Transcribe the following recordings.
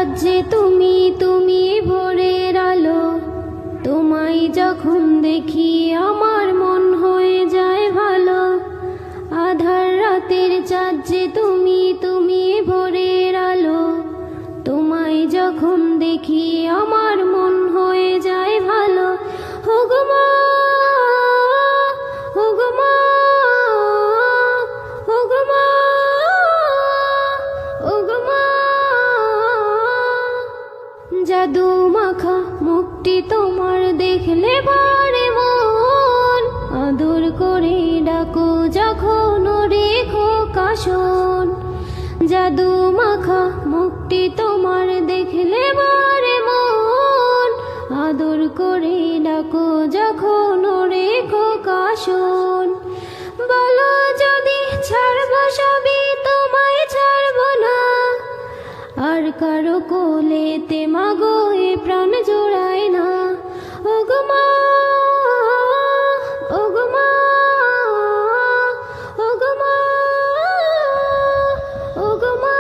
চাঁদ যে তুমি, তুমি ভোরের আলো। তোমায় যখন দেখি আমার মন হয়ে যায় ভালো। আধার রাতের চাঁদ যে তুমি, তুমি ভোরের আলো। তোমায় যখন দেখি আমার মন হয়ে যায় ভালো। ওগো মা, ওগো মা, ওগো মা, ওগো মা। জাদু মাখা মুখটি তোমার দেখলে বারে মন, আদর করে ডাকো যখন রেখো কাশন। জাদু মাখা মুখটি তোমার দেখলে বারে মন, আদর করে ডাকো যখন রেখো কাশন। বলো যদি ছাড়বো সবই, তোমায় ছাড়বো না। আর কারো কোলেতে মাগো এ প্রাণ জোড়ায় না। ওগো মা, ওগো মা, ওগো মা, ওগো মা।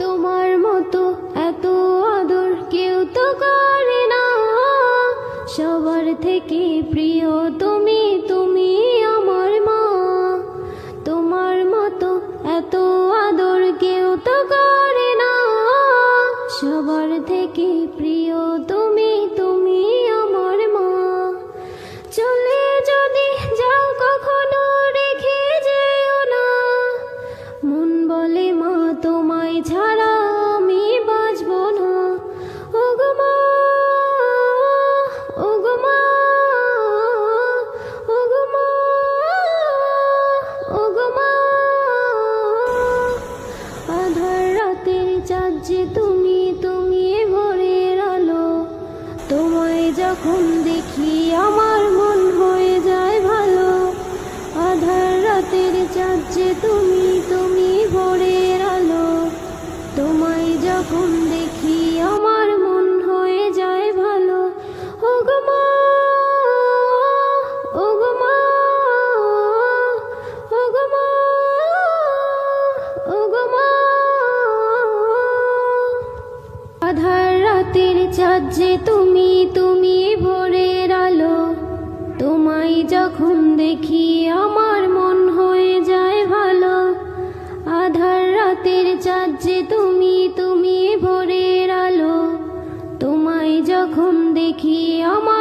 তোমার মতো এত আদর কেউ তো করে না। সবার থেকে প্রিয় তুমি, তুমি আমার মা। তোমার মতো এত আদর কেউ তো করে না। সবার থেকে প্রিয় তুমি, তুমি আমার মা। চলে যদি যাও কখনো রেখে যেও না। মন বলে মা তোমায় ছাড়া আমি বাঁচবো না। ওগো মা, ওগো মা, ওগো মা, ওগো মা। আধার রাতের চাঁদ যে তুমি, তুমি ভোরের আলো। তোমায় যখন দেখি আমার মন হয়ে যায় ভালো। আধার রাতের চাঁদ যে তুমি, তুমি ভোরের আলো। তোমায় যখন দেখি আমার মন হয়ে যায় ভালো। ওগো মা, ওগো মা, ওগো মা, ওগো মা। আধার রাতের চাঁদ যে তুমি, তুমি ভোরের আলো। তোমায় যখন দেখি আমার মন হয়ে যায় ভালো। আধার রাতের চাঁদ যে তুমি, তুমি ভোরের আলো। তোমায় যখন দেখি আমার